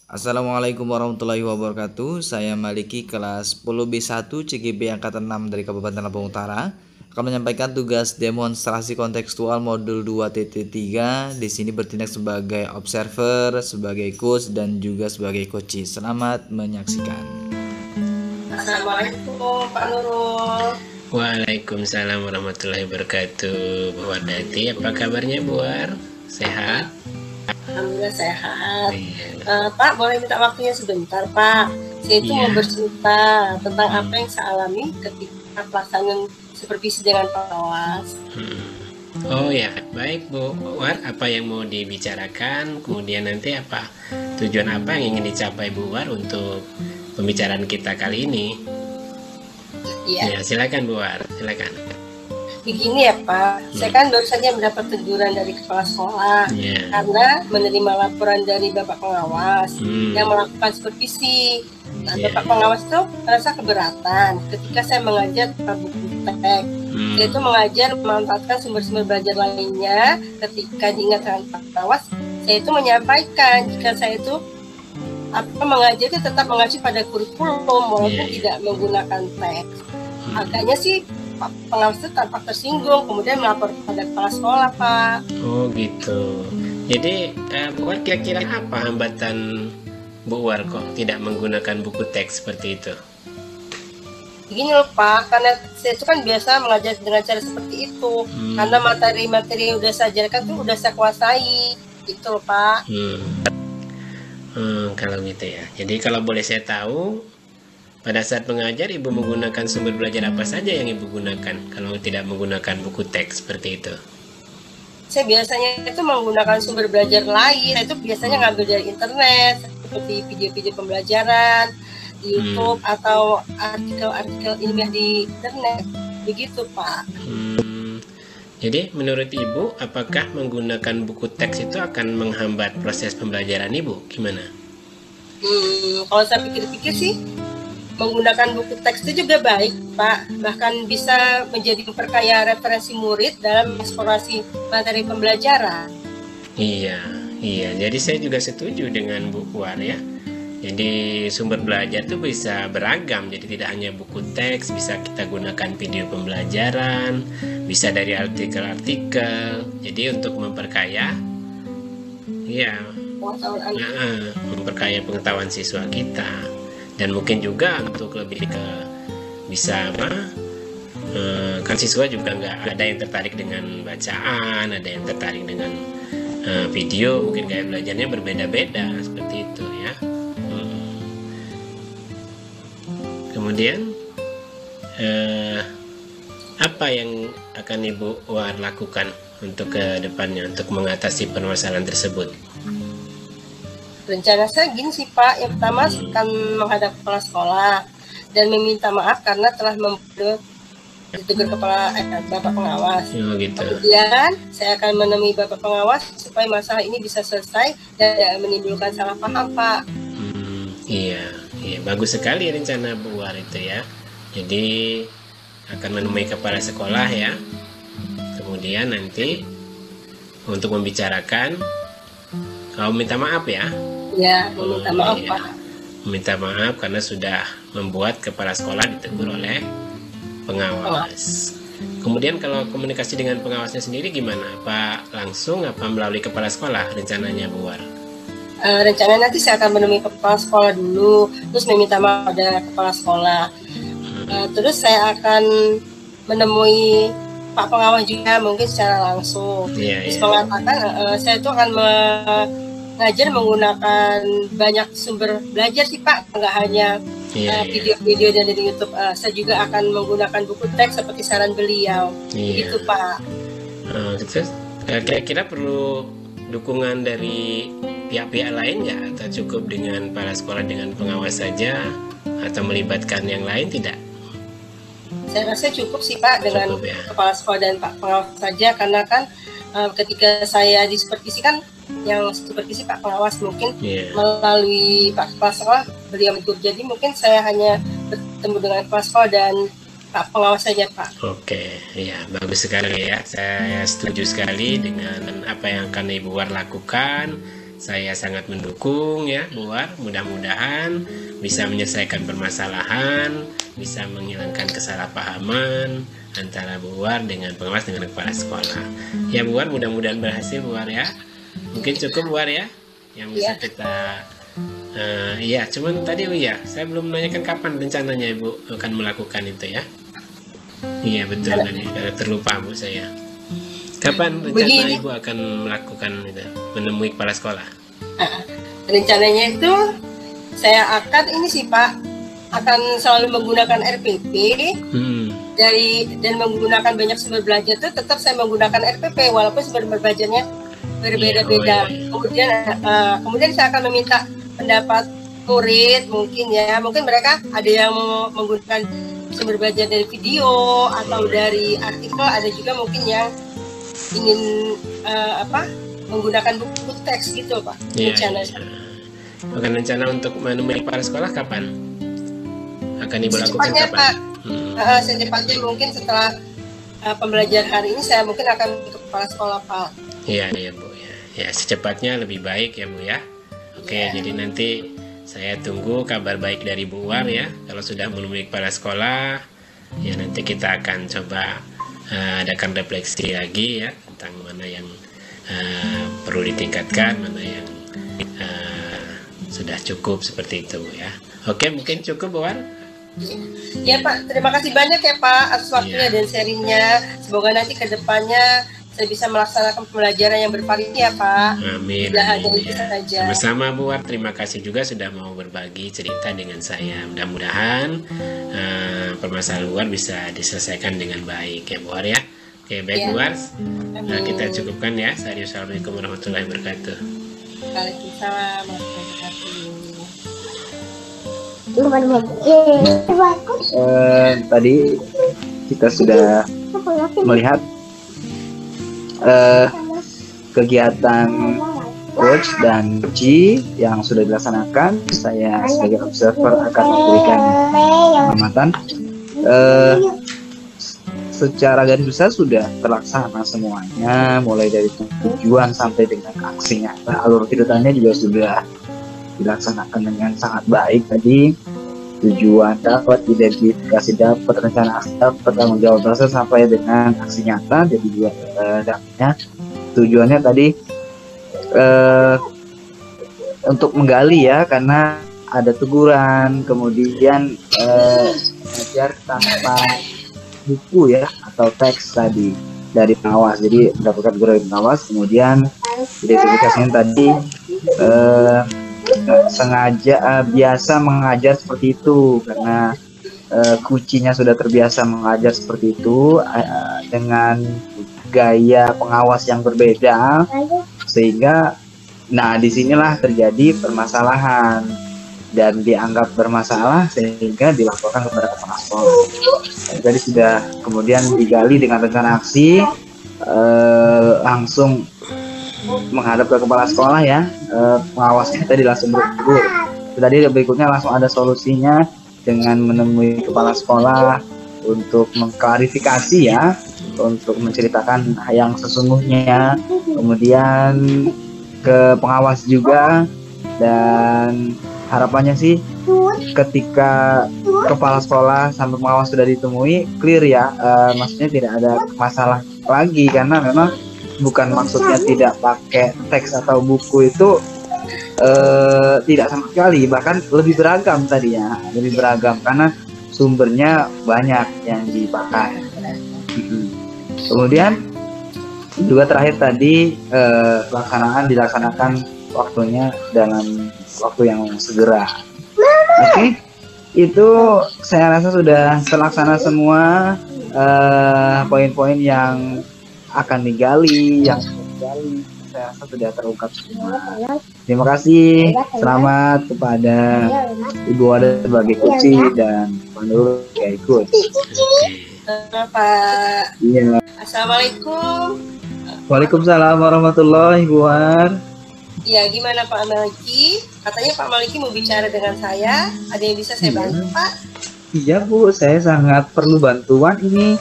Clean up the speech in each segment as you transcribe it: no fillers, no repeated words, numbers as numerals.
Assalamualaikum warahmatullahi wabarakatuh. Saya Maliki kelas 10B1 CGB angkatan 6 dari Kabupaten Lampung Utara akan menyampaikan tugas demonstrasi kontekstual modul 2.3. Di sini bertindak sebagai observer, sebagai coach dan juga sebagai coach. Selamat menyaksikan. Assalamualaikum Pak Nurul. Waalaikumsalam warahmatullahi wabarakatuh. Bu Wardati, apa kabarnya Bu War? Sehat? Alhamdulillah sehat. Iya. Pak, boleh minta waktunya sebentar, Pak? Saya itu mau Iya. bercerita tentang apa yang saya alami ketika pelaksanaan supervisi dengan pengawas. Oh ya, baik Bu War, apa yang mau dibicarakan? Kemudian nanti apa tujuan apa yang ingin dicapai Bu War untuk pembicaraan kita kali ini? Iya, Ya, silakan Bu War, silakan. begini ya Pak, saya kan baru saja mendapat teguran dari kepala sekolah Ya. karena menerima laporan dari Bapak Pengawas yang melakukan supervisi. Nah, Iya. Bapak Pengawas itu merasa keberatan ketika saya mengajar buku teks. Saya itu mengajar memanfaatkan sumber-sumber belajar lainnya. Ketika diingatkan Pak Pengawas, saya itu menyampaikan jika saya itu mengajar itu tetap mengacu pada kurikulum walaupun tidak menggunakan teks. Agaknya sih Pak Pengawas itu tampak tersinggung, kemudian melapor kepada kepala sekolah, Pak. Oh gitu. Jadi Bu War kira-kira apa hambatan Bu War kok tidak menggunakan buku teks seperti itu? Begini loh Pak, karena saya itu kan biasa mengajar dengan cara seperti itu. Karena materi-materi yang udah saya ajarkan tuh udah saya kuasai. Gitu loh Pak. Kalau gitu ya. Jadi kalau boleh saya tahu, pada saat mengajar Ibu menggunakan sumber belajar apa saja yang Ibu gunakan kalau tidak menggunakan buku teks seperti itu? Saya biasanya itu menggunakan sumber belajar lain. Saya itu biasanya ngambil dari internet, seperti video-video pembelajaran di YouTube atau artikel-artikel ilmiah di internet. Begitu Pak. Jadi menurut Ibu, apakah menggunakan buku teks itu akan menghambat proses pembelajaran Ibu? Gimana? Kalau saya pikir-pikir sih, menggunakan buku teks itu juga baik, Pak. Bahkan bisa menjadi memperkaya referensi murid dalam eksplorasi materi pembelajaran. Iya. Jadi saya juga setuju dengan Bu War ya. Jadi sumber belajar itu bisa beragam. Jadi tidak hanya buku teks, bisa kita gunakan video pembelajaran, bisa dari artikel-artikel. Jadi untuk memperkaya, ya, memperkaya pengetahuan siswa kita. Dan mungkin juga untuk lebih ke bisa kan siswa juga nggak ada yang tertarik dengan bacaan, ada yang tertarik dengan video, mungkin gaya belajarnya berbeda-beda seperti itu ya. Kemudian apa yang akan Ibu War lakukan untuk ke depannya untuk mengatasi permasalahan tersebut? Rencana saya gini sih Pak, yang pertama akan menghadap kepala sekolah dan meminta maaf karena telah membuat ditegur Bapak Pengawas. Oh, gitu. Kemudian saya akan menemui Bapak Pengawas supaya masalah ini bisa selesai dan tidak menimbulkan salah paham Pak. Iya, bagus sekali rencana Bu War itu ya. Jadi akan menemui kepala sekolah ya. Kemudian nanti untuk membicarakan, minta maaf ya. Ya, meminta maaf Pak. Meminta maaf karena sudah membuat kepala sekolah ditegur oleh pengawas. Kemudian kalau komunikasi dengan pengawasnya sendiri gimana? Apa langsung apa melalui kepala sekolah rencananya Bu War? Rencana nanti saya akan menemui kepala sekolah dulu, terus meminta maaf pada kepala sekolah. Terus saya akan menemui Pak Pengawas juga mungkin secara langsung. Terus mengatakan saya itu akan mengajar menggunakan banyak sumber belajar sih Pak, nggak hanya video-video dari YouTube. Saya juga akan menggunakan buku teks seperti saran beliau. Gitu Pak. Terus kira-kira perlu dukungan dari pihak-pihak lain nggak, atau cukup dengan para sekolah dengan pengawas saja, atau melibatkan yang lain tidak? Saya rasa cukup sih Pak dengan kepala sekolah dan Pak Pengawas saja, karena kan ketika saya disupervisi kan yang supervisi Pak Pengawas, mungkin melalui Pak Kepala Sekolah beliau menegur. Jadi mungkin saya hanya bertemu dengan Kepala Sekolah dan Pak Pengawas saja Pak. Oke, ya bagus sekali ya. Saya setuju sekali dengan apa yang akan Ibu War lakukan. saya sangat mendukung ya Bu War. Mudah-mudahan bisa menyelesaikan permasalahan, bisa menghilangkan kesalahpahaman antara Bu War dengan pengawas dengan kepala sekolah. Ya Bu War, mudah-mudahan berhasil Bu War ya. Mungkin cukup Bu War ya yang bisa kita iya, cuman tadi saya belum menanyakan kapan rencananya Ibu akan melakukan itu ya. Iya betul, tadi terlupa Bu saya. Kapan rencana Ibu akan melakukan itu, menemui kepala sekolah? Rencananya itu saya akan ini sih Pak, akan selalu menggunakan RPP dan menggunakan banyak sumber belajar itu tetap saya menggunakan RPP walaupun sumber belajarnya berbeda-beda. Kemudian saya akan meminta pendapat murid mungkin mereka ada yang mau menggunakan sumber belajar dari video atau dari artikel, ada juga mungkin yang ingin menggunakan buku teks gitu Pak. Rencana untuk menemui kepala sekolah kapan? Akan Ibu lakukan kapan? Pak, secepatnya mungkin setelah pembelajaran hari ini saya mungkin akan ke kepala sekolah Pak. Iya Bu ya, secepatnya lebih baik ya Bu ya. Oke, jadi nanti saya tunggu kabar baik dari Bu War ya. Kalau sudah menemui kepala sekolah, ya nanti kita akan coba adakan refleksi lagi ya tentang mana yang perlu ditingkatkan, mana yang sudah cukup seperti itu ya. Oke, mungkin cukup Bu War. Ya Pak, terima kasih banyak ya Pak atas waktunya dan sharingnya. Semoga nanti ke depannya saya bisa melaksanakan pembelajaran yang bervariasi ya Pak. Amin. Ya. Bersama Bu War, terima kasih juga sudah mau berbagi cerita dengan saya. Mudah-mudahan permasalahan Bu War bisa diselesaikan dengan baik ya Bu War ya. Oke, baik Bu War. Kita cukupkan ya. Assalamualaikum warahmatullahi wabarakatuh. Waalaikumsalam warahmatullahi wabarakatuh. Tadi kita sudah melihat kegiatan coach dan G yang sudah dilaksanakan. Saya sebagai observer akan memberikan pengamatan. Secara garis besar sudah terlaksana semuanya, mulai dari tujuan sampai dengan aksinya. Alur kegiatannya juga sudah dilaksanakan dengan sangat baik tadi. Tujuan dapat, identifikasi dapat, rencana aksi dapat, tanggung jawab proses sampai dengan aksi nyata. Jadi dua dapatnya. Tujuannya tadi untuk menggali ya, karena ada teguran, kemudian belajar tanpa buku ya atau teks tadi dari pengawas. Jadi mendapatkan teguran dari pengawas, kemudian identifikasinya tadi sengaja biasa mengajar seperti itu karena kuncinya sudah terbiasa mengajar seperti itu dengan gaya pengawas yang berbeda, sehingga disinilah terjadi permasalahan dan dianggap bermasalah sehingga dilaporkan kepada kepala sekolah. Jadi sudah kemudian digali dengan rencana aksi, langsung menghadap ke kepala sekolah ya, pengawasnya tadi langsung bertegur. Tadi berikutnya langsung ada solusinya dengan menemui kepala sekolah untuk mengklarifikasi ya, untuk menceritakan yang sesungguhnya, kemudian ke pengawas juga, dan harapannya sih ketika kepala sekolah sampai pengawas sudah ditemui clear ya, maksudnya tidak ada masalah lagi, karena memang bukan maksudnya tidak pakai teks atau buku itu tidak sama sekali, bahkan lebih beragam tadinya, lebih beragam karena sumbernya banyak yang dipakai. Kemudian juga terakhir tadi dilaksanakan waktunya dalam waktu yang segera. Oke, itu saya rasa sudah terlaksana semua poin-poin yang akan digali, saya rasa sudah terungkap semua. Terima kasih, selamat kepada Ibu Wada sebagai coach dan Pandu sebagai coach. Pak. Iya. Assalamualaikum. Waalaikumsalam warahmatullahi wabarakatuh. Ya, gimana Pak Maliki? Katanya Pak Maliki mau bicara dengan saya. Ada yang bisa saya bantu, Pak? Iya Bu, saya sangat perlu bantuan ini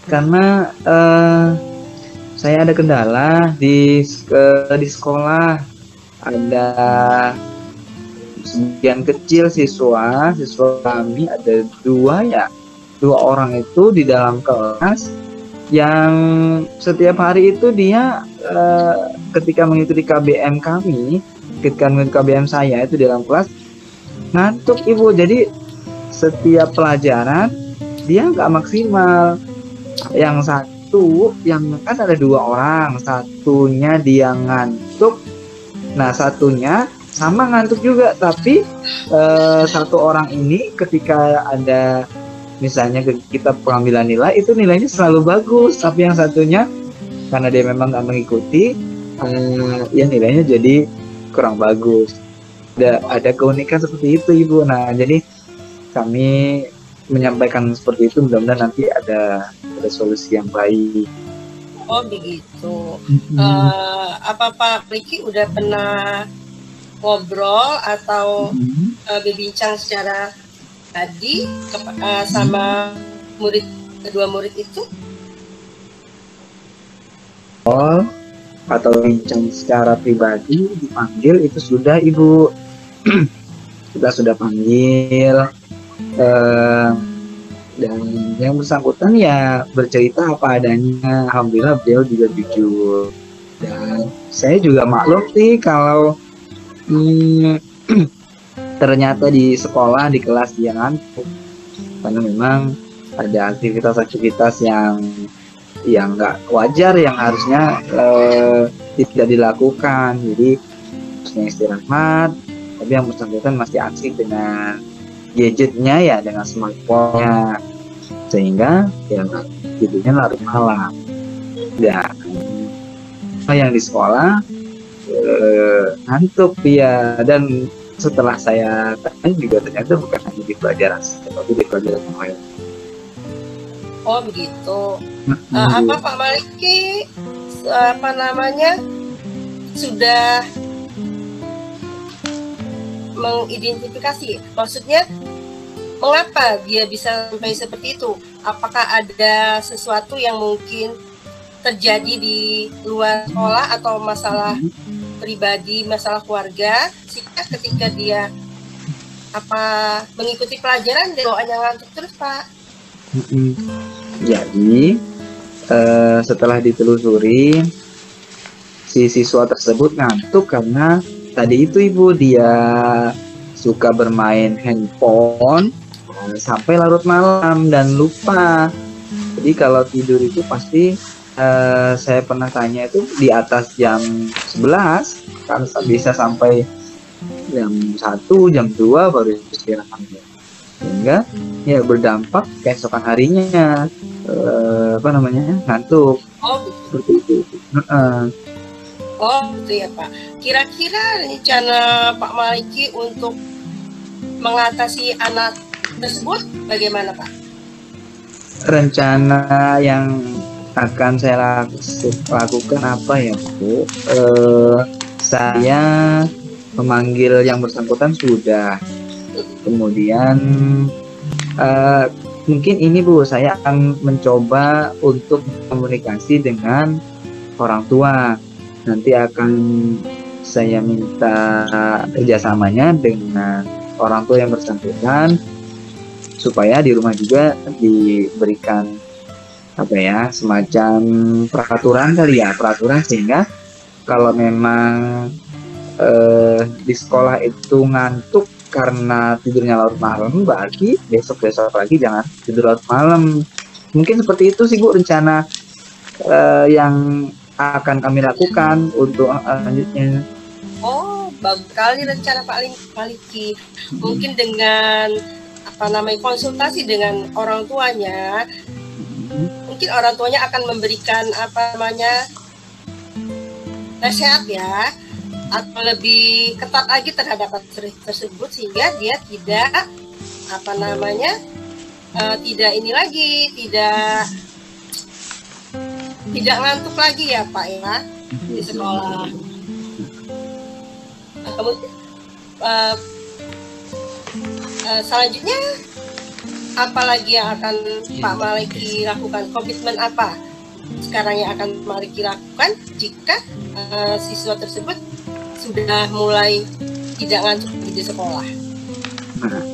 karena saya ada kendala di sekolah. ada sebagian kecil siswa kami ada dua orang itu di dalam kelas yang setiap hari itu dia ketika mengikuti KBM ketika mengikuti KBM saya itu di dalam kelas ngantuk Ibu. Jadi setiap pelajaran dia nggak maksimal. Yang satu, yang kan ada dua orang, satunya dia ngantuk, nah satunya sama ngantuk juga, tapi satu orang ini ketika ada misalnya kita pengambilan nilai itu nilainya selalu bagus, tapi yang satunya karena dia memang nggak mengikuti ya nilainya jadi kurang bagus. Ada keunikan seperti itu Ibu. Nah jadi kami menyampaikan seperti itu, mudah-mudahan nanti ada solusi yang baik. Oh begitu. Apa Pak Riki udah pernah ngobrol atau berbincang secara tadi sama kedua murid itu? Atau bincang secara pribadi dipanggil itu sudah Ibu. Kita sudah panggil dan yang bersangkutan ya bercerita apa adanya. Alhamdulillah beliau juga jujur, dan saya juga maklum sih kalau ternyata di sekolah di kelas dia ngantuk karena memang ada aktivitas yang nggak wajar yang harusnya tidak dilakukan. Jadi harusnya istirahat, tapi yang bersangkutan masih asik dengan gadgetnya ya, dengan smartphone-nya, sehingga ya tidurnya larut malam. Dan yang di sekolah ngantuk ya, dan setelah saya tanya juga ternyata bukan hanya di pelajaran tapi di pelajaran yang lain. Oh begitu. Apa Pak Maliki sudah mengidentifikasi, maksudnya mengapa dia bisa sampai seperti itu? Apakah ada sesuatu yang mungkin terjadi di luar sekolah atau masalah pribadi, masalah keluarga, sehingga ketika dia mengikuti pelajaran dia bawaannya ngantuk terus Pak? Jadi setelah ditelusuri, si siswa tersebut ngantuk karena tadi itu Ibu, dia suka bermain handphone sampai larut malam dan lupa. Jadi kalau tidur itu pasti saya pernah tanya itu di atas jam 11, kan bisa sampai jam 1, jam 2 baru istirahat. Sehingga ya berdampak keesokan harinya ngantuk. Oh seperti itu. Oh gitu ya Pak. Kira-kira rencana Pak Maliki untuk mengatasi anak tersebut bagaimana Pak? Rencana yang akan saya lakukan apa ya Bu? Saya memanggil yang bersangkutan sudah. Kemudian mungkin ini Bu, saya akan mencoba untuk komunikasi dengan orang tua. Nanti akan saya minta kerjasamanya dengan orang tua yang bersangkutan supaya di rumah juga diberikan semacam peraturan sehingga kalau memang di sekolah itu ngantuk karena tidurnya larut malam, berarti besok lagi jangan tidur larut malam. Mungkin seperti itu sih Bu rencana yang akan kami lakukan untuk selanjutnya. Oh, bagus sekali rencana Pak Maliki. Mungkin dengan konsultasi dengan orang tuanya, mungkin orang tuanya akan memberikan nasihat ya, atau lebih ketat lagi terhadap tersebut sehingga dia tidak tidak ngantuk lagi ya Pak ya di sekolah. Kemudian selanjutnya apa lagi yang akan Pak Maliki lakukan? Komitmen apa sekarang yang akan Maliki lakukan jika siswa tersebut sudah mulai tidak ngantuk di sekolah? Nah,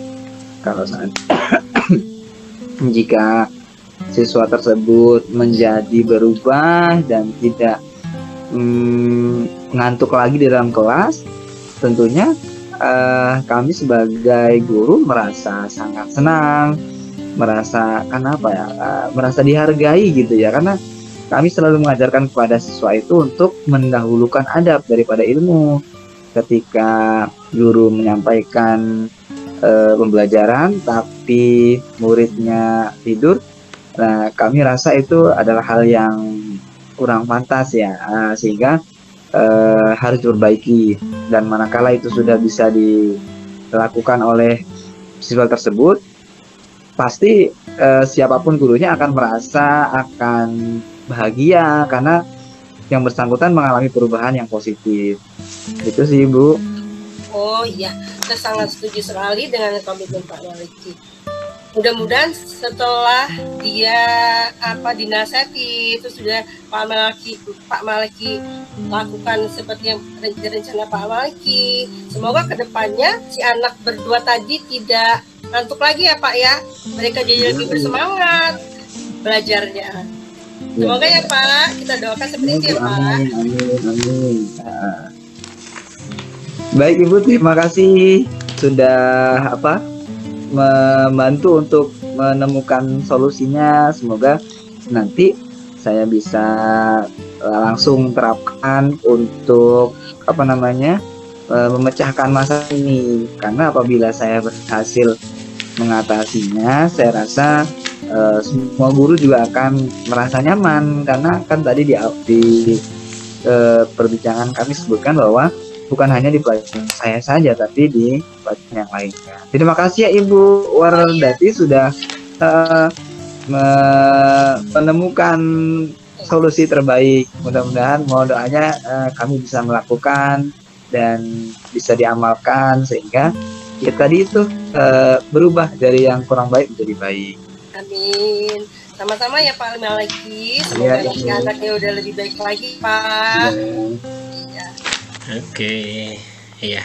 kalau saat jika siswa tersebut menjadi berubah dan tidak ngantuk lagi di dalam kelas, tentunya kami sebagai guru merasa sangat senang, merasa merasa dihargai gitu ya, karena kami selalu mengajarkan kepada siswa itu untuk mendahulukan adab daripada ilmu. Ketika guru menyampaikan pembelajaran tapi muridnya tidur, nah kami rasa itu adalah hal yang kurang pantas ya, sehingga harus diperbaiki. Dan manakala itu sudah bisa dilakukan oleh siswa tersebut, pasti siapapun gurunya akan merasa akan bahagia karena yang bersangkutan mengalami perubahan yang positif. Itu sih Bu. Oh iya, saya sangat setuju sekali dengan komitmen Pak Maliki. Mudah-mudahan setelah dia dinasihati itu sudah Pak Maliki lakukan seperti yang rencana Pak Maliki. Semoga kedepannya si anak berdua tadi tidak ngantuk lagi ya Pak ya. Mereka jadi lebih bersemangat belajarnya. Semoga ya Pak, kita doakan seperti itu ya Pak. Amin. Baik Ibu, terima kasih sudah membantu untuk menemukan solusinya. Semoga nanti saya bisa langsung terapkan untuk memecahkan masalah ini. Karena apabila saya berhasil mengatasinya, saya rasa semua guru juga akan merasa nyaman, karena kan tadi di perbincangan kami sebutkan bahwa bukan hanya di pelajaran saya saja, tapi di pelajaran yang lainnya. Terima kasih ya Ibu Wardati sudah menemukan solusi terbaik. Mudah-mudahan, mohon doanya kami bisa melakukan dan bisa diamalkan sehingga ya tadi itu berubah dari yang kurang baik menjadi baik. Amin. Sama-sama ya Pak Maliki. Semoga anaknya udah lebih baik lagi Pak. Iya. Oke, iya.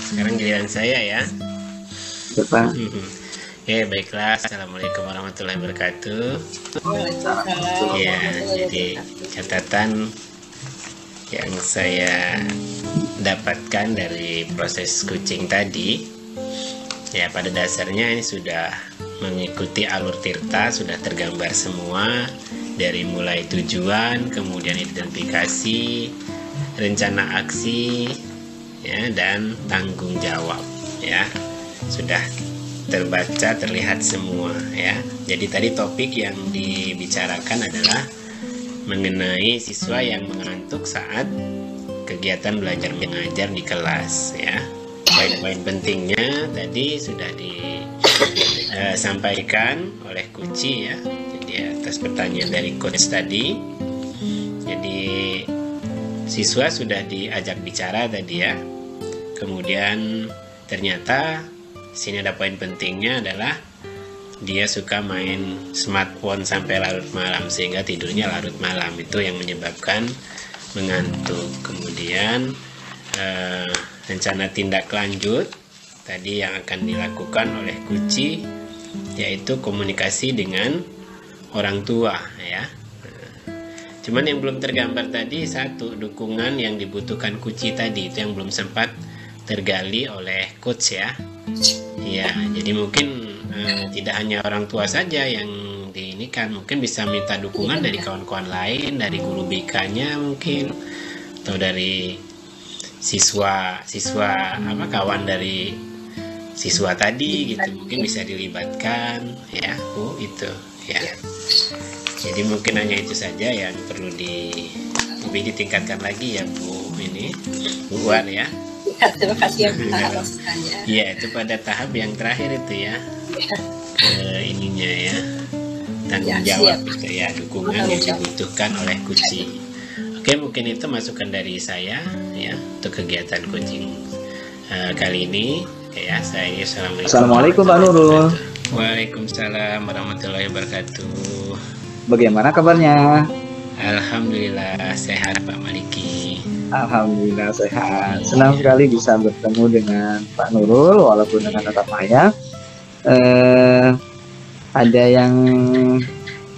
Sekarang giliran saya ya. Pak. Ya baiklah. Assalamualaikum warahmatullahi wabarakatuh. Waalaikumsalam. Ya, jadi catatan yang saya dapatkan dari proses coaching tadi, ya pada dasarnya ini sudah mengikuti alur tirta, sudah tergambar semua dari mulai tujuan, kemudian identifikasi, rencana aksi, ya, dan tanggung jawab, ya, sudah terbaca, terlihat semua, ya. Jadi tadi topik yang dibicarakan adalah mengenai siswa yang mengantuk saat kegiatan belajar mengajar di kelas, ya. Poin-poin pentingnya tadi sudah disampaikan oleh Kuci, ya. Jadi atas pertanyaan dari coach tadi, jadi siswa sudah diajak bicara tadi ya. Kemudian ternyata sini ada poin pentingnya adalah dia suka main smartphone sampai larut malam sehingga tidurnya larut malam, itu yang menyebabkan mengantuk. Kemudian rencana tindak lanjut tadi yang akan dilakukan oleh Kuci yaitu komunikasi dengan orang tua, ya. Cuman yang belum tergambar tadi satu, dukungan yang dibutuhkan Kuci tadi itu yang belum sempat tergali oleh coach, ya. Ya, jadi mungkin tidak hanya orang tua saja yang diinikan, mungkin bisa minta dukungan dari kawan-kawan lain, dari guru BK-nya mungkin, atau dari siswa kawan dari siswa tadi gitu, mungkin bisa dilibatkan, ya Bu, itu ya. Jadi mungkin hanya itu saja yang perlu lebih ditingkatkan lagi ya Bu, ini Bu War, ya. Ya, terima kasih ya Pak masukannya. Ya, itu pada tahap yang terakhir itu ya. Ininya ya, tanggung jawab itu ya, dukungan yang dibutuhkan oleh Kuci. Oke, mungkin itu masukan dari saya ya untuk kegiatan coaching kali ini ya. Saya Assalamualaikum Pak Nurul. Waalaikumsalam warahmatullahi wabarakatuh. Bagaimana kabarnya? Alhamdulillah sehat Pak Maliki. Alhamdulillah sehat. Senang sekali bisa bertemu dengan Pak Nurul walaupun dengan tatap maya. Ada yang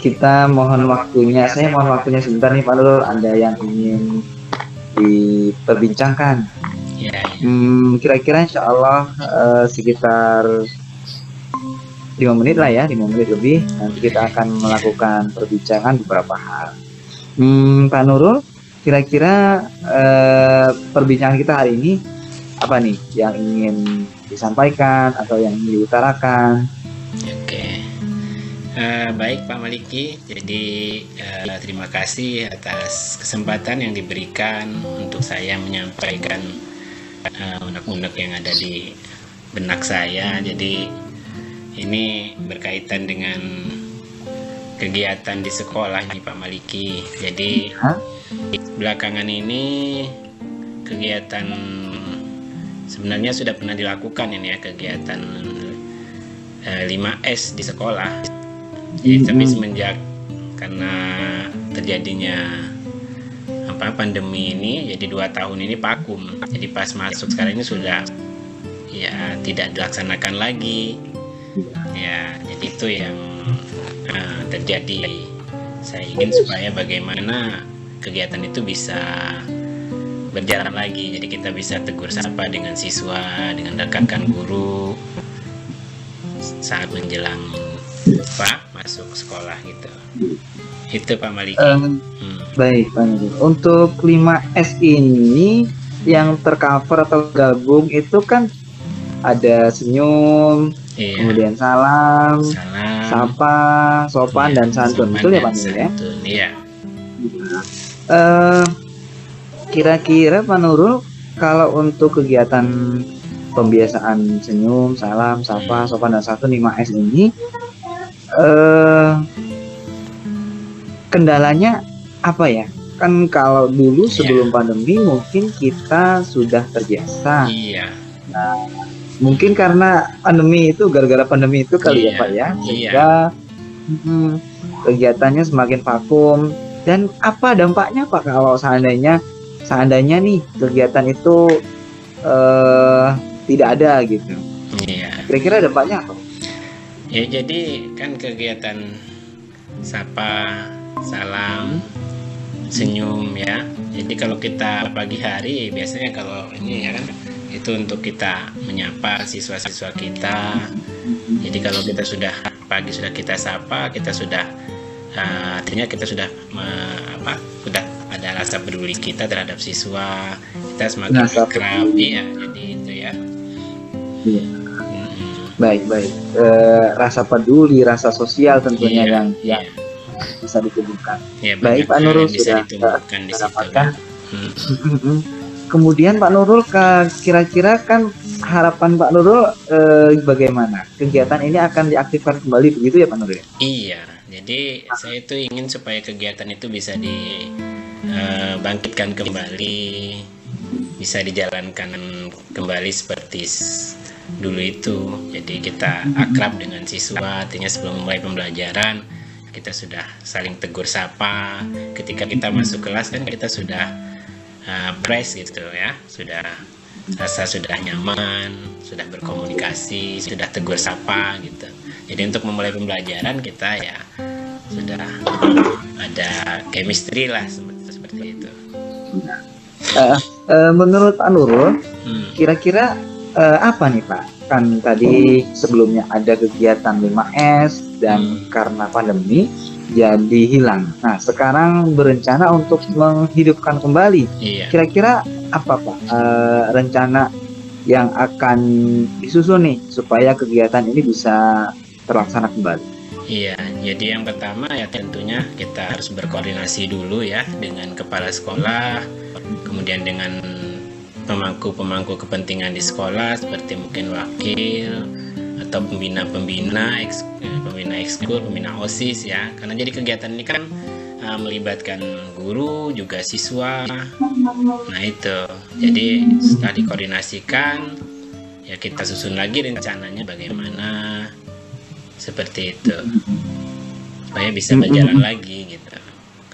kita mohon waktunya, saya mohon waktunya sebentar nih Pak Nurul. Ada yang ingin diperbincangkan. Ya, Kira-kira insya Allah sekitar 5 menit lah ya, 5 menit lebih. Nanti kita akan melakukan perbincangan beberapa hal. Pak Nurul, kira-kira perbincangan kita hari ini apa nih yang ingin disampaikan atau yang ingin diutarakan? Oke. Baik Pak Maliki, jadi terima kasih atas kesempatan yang diberikan untuk saya menyampaikan unek-unek yang ada di benak saya. Jadi ini berkaitan dengan kegiatan di sekolah nih Pak Maliki. Jadi belakangan ini kegiatan sebenarnya sudah pernah dilakukan ini ya, kegiatan 5S di sekolah. Jadi tapi semenjak karena terjadinya pandemi ini, jadi 2 tahun ini vakum. Jadi pas masuk sekarang ini sudah ya tidak dilaksanakan lagi. Ya, jadi itu yang terjadi. Saya ingin supaya bagaimana kegiatan itu bisa berjalan lagi. Jadi kita bisa tegur sapa dengan siswa, dengan rekan guru saat menjelang Pak masuk sekolah gitu. Itu Pak Maliki. Baik Pak Nurul. Untuk 5S ini yang tercover atau gabung itu kan ada senyum, kemudian salam, sapa, sopan, dan santun. Betul ya Pak Nurul ya? Iya. Kira-kira Pak Nurul, kalau untuk kegiatan pembiasaan senyum, salam, sapa, sopan, dan santun 5S ini, kendalanya apa ya? Kan kalau dulu sebelum pandemi mungkin kita sudah terbiasa. Iya. Nah, mungkin karena pandemi itu, gara-gara pandemi itu kali ya Pak ya, sehingga kegiatannya semakin vakum. Dan apa dampaknya Pak kalau seandainya nih kegiatan itu tidak ada gitu? Iya. Kira-kira dampaknya apa? Ya jadi kan kegiatan sapa, salam, senyum ya. Jadi kalau kita pagi hari biasanya kalau ini ya kan itu untuk kita menyapa siswa-siswa kita. Jadi kalau kita sudah pagi sudah kita sapa, kita sudah artinya kita sudah sudah ada rasa peduli kita terhadap siswa, kita semakin akrab ya. Jadi itu ya. Iya. Baik. Rasa peduli, rasa sosial tentunya yang bisa ditumbuhkan. Ya, baik Pak Nurul, sudah dapatkan. Kemudian Pak Nurul, kira-kira kan harapan Pak Nurul bagaimana? Kegiatan ini akan diaktifkan kembali begitu ya Pak Nurul? Iya, jadi saya itu ingin supaya kegiatan itu bisa dibangkitkan kembali, bisa dijalankan kembali seperti dulu itu. Jadi kita akrab dengan siswa, artinya sebelum mulai pembelajaran kita sudah saling tegur sapa. Ketika kita masuk kelas kan kita sudah fresh gitu ya, sudah nyaman, sudah berkomunikasi, sudah tegur sapa gitu. Jadi untuk memulai pembelajaran kita ya sudah ada chemistry lah seperti itu. Menurut Pak Nurul, kira-kira apa nih Pak? Kan tadi sebelumnya ada kegiatan 5S dan karena pandemi jadi hilang. Nah sekarang berencana untuk menghidupkan kembali. Kira-kira apa Pak rencana yang akan disusun nih supaya kegiatan ini bisa terlaksana kembali? Iya, jadi yang pertama ya tentunya kita harus berkoordinasi dulu ya dengan kepala sekolah, kemudian dengan pemangku kepentingan di sekolah seperti mungkin wakil atau pembina ekskul, pembina OSIS ya. Karena jadi kegiatan ini kan melibatkan guru juga siswa. Nah itu. Jadi setelah dikoordinasikan ya kita susun lagi rencananya bagaimana seperti itu supaya bisa berjalan lagi gitu.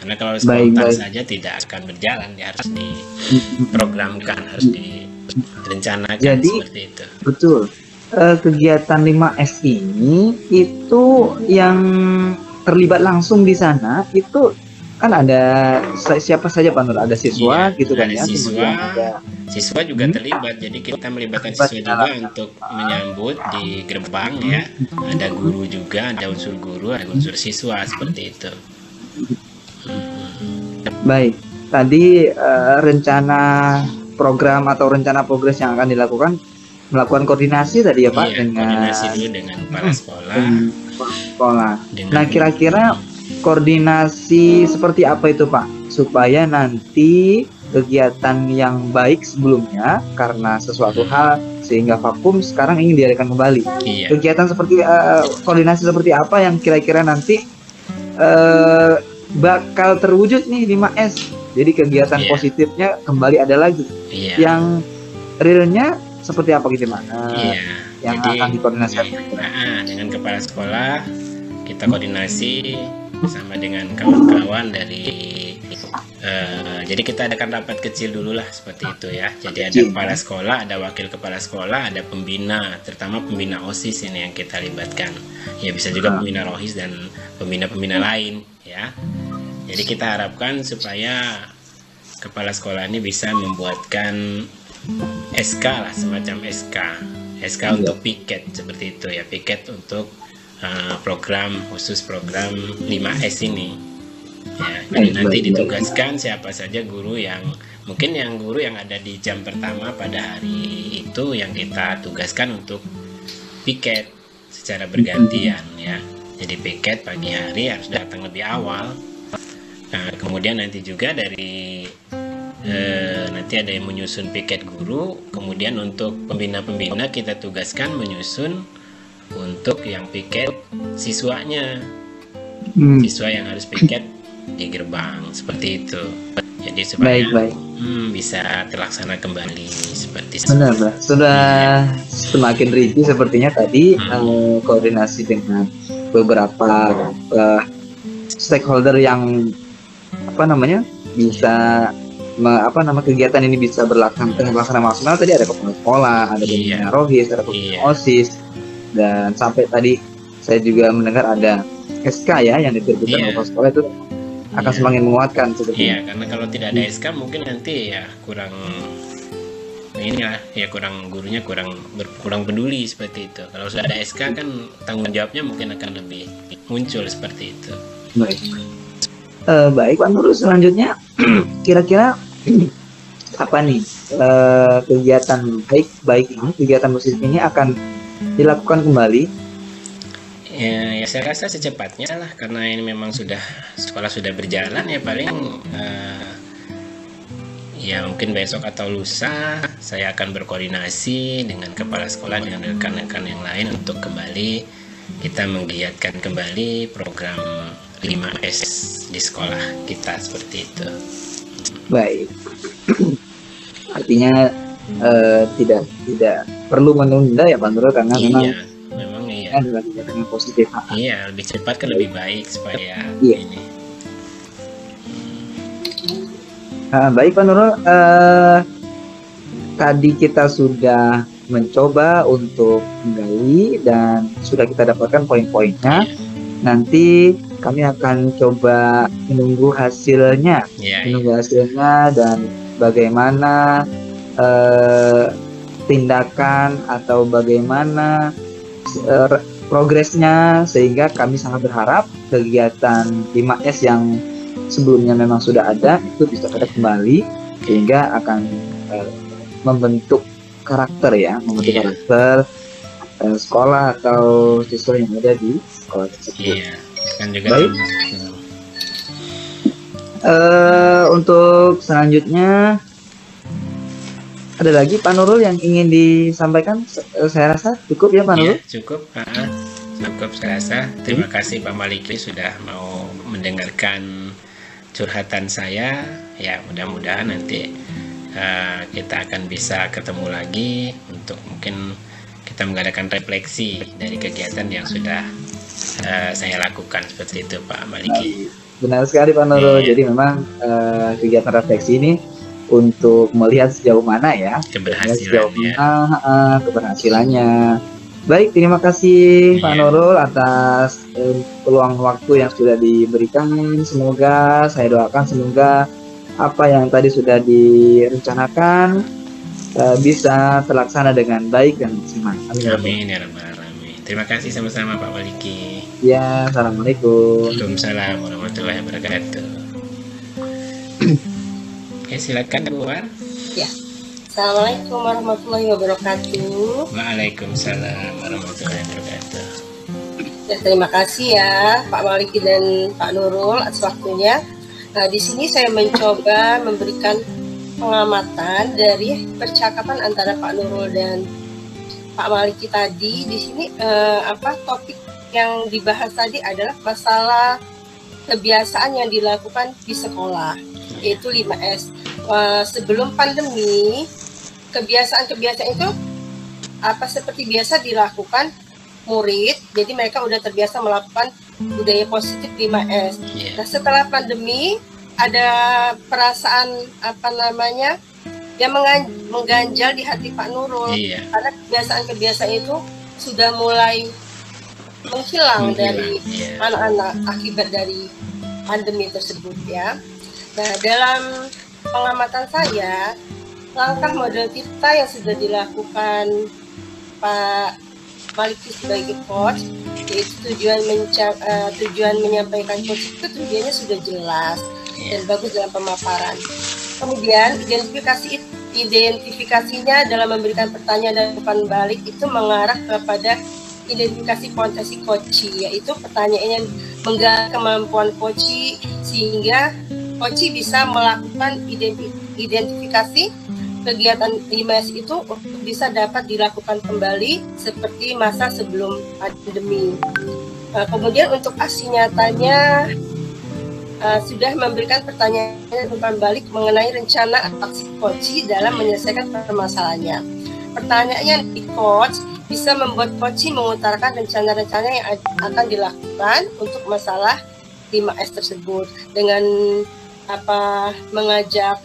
Karena kalau Baik, spontan baik. saja tidak akan berjalan, dia harus diprogramkan, harus direncanakan Jadi, seperti itu. betul. Kegiatan 5S ini itu yang terlibat langsung di sana itu kan ada siapa saja Pak Nur? Ada siswa Iya, gitu kan ada ya. siswa, Kemudian ada siswa juga terlibat. Jadi kita melibatkan Terlibat siswa dalam- juga untuk menyambut di gerbang ya. Ada guru juga, ada unsur guru, ada unsur siswa seperti itu. baik. Tadi rencana program atau rencana progres yang akan dilakukan melakukan koordinasi tadi ya Pak Iya, dengan koordinasi dulu dengan kepala sekolah. sekolah. Dengan Nah, kira-kira koordinasi seperti apa itu Pak supaya nanti kegiatan yang baik sebelumnya karena sesuatu hal sehingga vakum sekarang ingin diadakan kembali. iya, Kegiatan seperti koordinasi seperti apa yang kira-kira nanti bakal terwujud nih 5S. Jadi kegiatan Iya. positifnya kembali ada lagi. iya, Yang realnya seperti apa gitu Pak? iya. Yang Jadi akan dikoordinasikan. dengan kepala sekolah kita koordinasi bersama dengan kawan-kawan dari jadi kita adakan rapat kecil dulu lah seperti itu ya. Jadi ada Kecil. kepala sekolah, ada wakil kepala sekolah, ada pembina, terutama pembina OSIS ini yang kita libatkan. Ya bisa juga pembina ROHIS dan pembina-pembina lain ya. Jadi kita harapkan supaya kepala sekolah ini bisa membuatkan SK lah, semacam SK untuk piket seperti itu ya, piket untuk program khusus program 5S ini ya. Jadi nanti ditugaskan siapa saja guru yang mungkin guru yang ada di jam pertama pada hari itu yang kita tugaskan untuk piket secara bergantian ya. Jadi piket pagi hari harus datang lebih awal. Nah, kemudian nanti juga dari nanti ada yang menyusun piket guru, kemudian untuk pembina-pembina kita tugaskan menyusun untuk yang piket siswanya, siswa yang harus piket di gerbang seperti itu. Jadi supaya Baik. bisa terlaksana kembali seperti Benar, Pak. Sudah semakin rinci sepertinya tadi koordinasi dengan beberapa stakeholder yang bisa kegiatan ini bisa terlaksana maksimal. Tadi ada kepala sekolah, ada pembina ROHIS, ada pembina OSIS, dan sampai tadi saya juga mendengar ada SK ya yang diterbitkan kepala sekolah itu akan semakin menguatkan seperti Iya, karena kalau tidak ada SK mungkin nanti ya kurang gurunya kurang peduli seperti itu. Kalau sudah ada SK kan tanggung jawabnya mungkin akan lebih muncul seperti itu. Baik. Baik Pak Nurul, selanjutnya kira-kira apa nih kegiatan baik ini, kegiatan musik ini akan dilakukan kembali? Ya saya rasa secepatnya lah, karena ini memang sekolah sudah berjalan ya, paling ya mungkin besok atau lusa saya akan berkoordinasi dengan kepala sekolah dengan rekan-rekan yang lain untuk kembali kita menggiatkan kembali program 5S di sekolah kita seperti itu. Baik. Artinya tidak perlu menunda ya Pak Nurul, karena memang iya. adalah kegiatan yang positif. Iya, lebih cepat kan lebih baik supaya Iya. ini. Baik Pak Nurul, tadi kita sudah mencoba untuk menggali dan sudah kita dapatkan poin-poinnya. Nanti kami akan coba menunggu hasilnya, dan bagaimana tindakan atau bagaimana progresnya, sehingga kami sangat berharap kegiatan 5S yang sebelumnya memang sudah ada itu bisa ada kembali, sehingga akan membentuk karakter karakter sekolah atau siswa yang ada di sekolah tersebut. Iya, kan juga. Baik. Untuk selanjutnya ada lagi Pak Nurul yang ingin disampaikan? Saya rasa cukup ya Pak Nurul. Ya, cukup saya rasa. Terima kasih Pak Maliki sudah mau mendengarkan curhatan saya. Ya, mudah-mudahan nanti kita akan bisa ketemu lagi untuk mungkin kita mengadakan refleksi dari kegiatan yang sudah saya lakukan seperti itu Pak Maliki. benar sekali Pak Nurul. Iya. Jadi memang kegiatan refleksi ini untuk melihat sejauh mana ya, melihat sejauh Keberhasilannya. mana keberhasilannya. Baik, terima kasih Pak Iya. Nurul atas peluang waktu yang sudah diberikan. Semoga saya doakan semoga apa yang tadi sudah direncanakan bisa terlaksana dengan baik dan maksimal. Amin. Amin ya rabbal alamin. Terima kasih sama-sama Pak Waliki. Ya, assalamualaikum. Waalaikumsalam warahmatullahi wabarakatuh. Oke, silakan Bu War. Ya. Assalamualaikum warahmatullahi wabarakatuh. Waalaikumsalam warahmatullahi wabarakatuh. Ya, terima kasih ya Pak Maliki dan Pak Nurul atas waktunya. Nah, di sini saya mencoba memberikan pengamatan dari percakapan antara Pak Nurul dan Pak Maliki tadi. Di sini topik yang dibahas tadi adalah masalah kebiasaan yang dilakukan di sekolah, yaitu 5S. Sebelum pandemi, kebiasaan-kebiasaan itu seperti biasa dilakukan murid, jadi mereka udah terbiasa melakukan budaya positif 5S. Iya. Nah, setelah pandemi ada perasaan yang mengganjal di hati Pak Nurul, Iya. karena kebiasaan-kebiasaan itu sudah mulai menghilang dari Iya. anak-anak akibat dari pandemi tersebut ya. Nah, dalam pengamatan saya, langkah model kita yang sudah dilakukan Pak Maliki sebagai coach, yaitu tujuan menyampaikan coach itu tujuannya sudah jelas dan bagus dalam pemaparan. Kemudian identifikasinya dalam memberikan pertanyaan dan umpan balik itu mengarah kepada identifikasi potensi coach, yaitu pertanyaan yang menggali kemampuan coach sehingga coach bisa melakukan identifikasi kegiatan 5S itu bisa dapat dilakukan kembali seperti masa sebelum pandemi. Kemudian untuk aksi nyatanya sudah memberikan pertanyaan umpan balik mengenai rencana aksi coach dalam menyelesaikan permasalahannya. Pertanyaannya di coach bisa membuat coach mengutarakan rencana-rencana yang akan dilakukan untuk masalah 5S tersebut dengan mengajak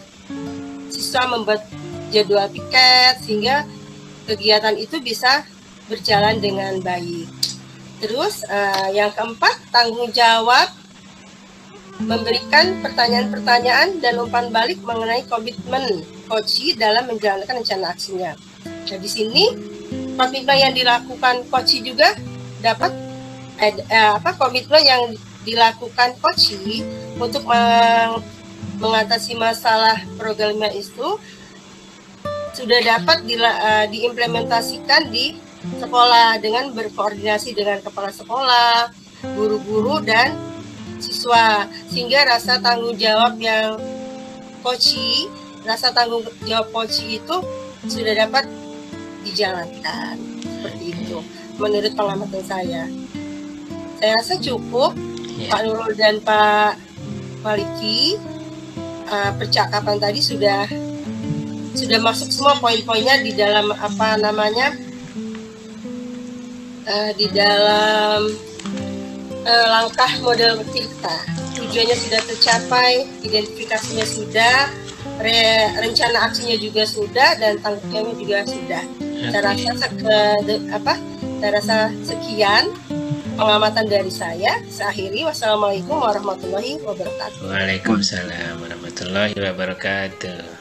siswa membuat jadwal piket sehingga kegiatan itu bisa berjalan dengan baik. Terus yang keempat, tanggung jawab memberikan pertanyaan-pertanyaan dan umpan balik mengenai komitmen coach dalam menjalankan rencana aksinya. Nah, di sini komitmen yang dilakukan coach juga dapat komitmen yang dilakukan coach untuk mengatasi masalah programnya itu sudah dapat diimplementasikan di sekolah dengan berkoordinasi dengan kepala sekolah, guru-guru dan siswa, sehingga rasa tanggung jawab coach itu sudah dapat dijalankan seperti itu menurut pengamatan saya. Saya rasa cukup Pak Nurul dan Pak Maliki. Percakapan tadi sudah masuk semua poin-poinnya di dalam di dalam langkah model kita. Tujuannya sudah tercapai, identifikasinya sudah, rencana aksinya juga sudah, dan tanggung jawabnya juga sudah. Saya rasa sekian pengamatan dari saya. Saya akhiri. Wassalamualaikum warahmatullahi wabarakatuh. Waalaikumsalam warahmatullahi wabarakatuh.